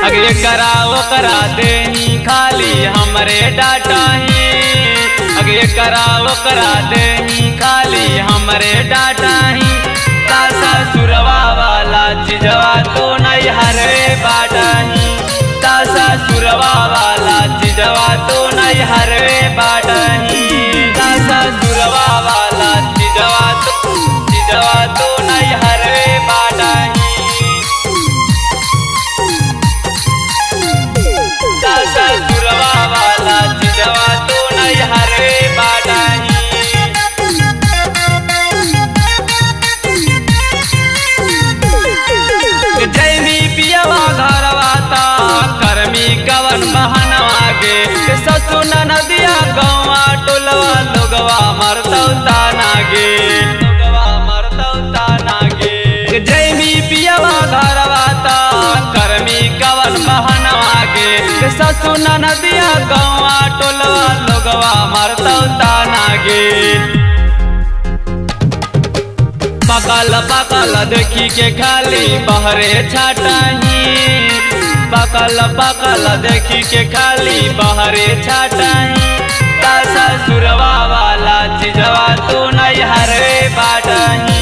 अगे कराओ करा देनी खाली हमरे डाटा ही। अगे कराओ करा देनी खाली हमरे डाटा ही। तासा सुरवा वाला चिजवा तो नहीं हरे बाटा ही। तासा सुरवा वाला चिजवा तो नहीं हरे बाटा ही। तासा सुरवा वाला चिजवा तो नहीं हरे बाटा ही। तासा सुरवा वाला चिजवा तो नहीं हरे बाटा ही। जैनी पियवा घरवा ता कर्मी कवन बहनवा गे। ससुन नदिया गौवा टोलवा लोगवा मरतौ ताना गे। लोगवा मरतौ ताना गे। जैनी पियवा घरवा ता कर्मी कवन बहनवा गे। ससुन नदिया गौवा टोलवा लोगवा मरतौ ताना गे। पकल पकल देखी के खाली बहरे छाटाही। पकल पकल देखी के खाली बहरे छाटाही। तासा सुरवा वाला चिजवा तो नहीं हरे बाटाही।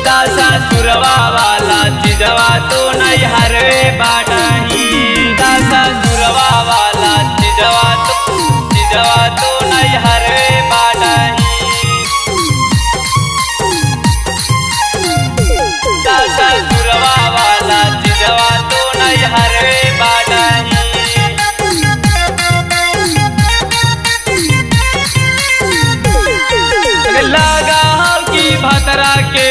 तासा सुरवा वाला चिजवा तो नहीं हरे बाटाही। तासा सुरवा वाला चिजवा तो नहीं हरे बाटाही। तासा सुरवा वाला चिजवा तो नहीं हरे बाटाही। लगा की भतरा के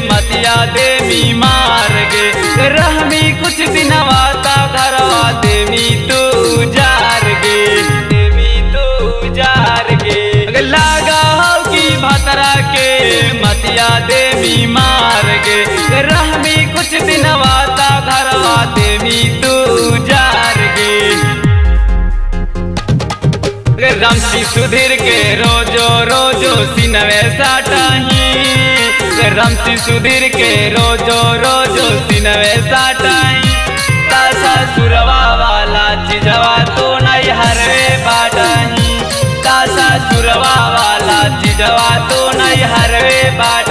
मतिया देवी मार गे। रहमी कुछ दिन वाता घरवा देवी तू जार गे। देवी तू जार गे। लगा की भतरा के मतिया देवी मार गे। रहमी कुछ दिन वाता घरवा देवी तू जार गे। रमसी सुधीर के रोजो रोजो सिनवे साटाही। रमसी सुधीर के रोजो रोजो सिनवे साटाही। तासा सुरवा वाला चिजवा तो नहीं हरे बाटाही। तासा सुरवा वाला चिजवा तो नहीं हरे बाटाही।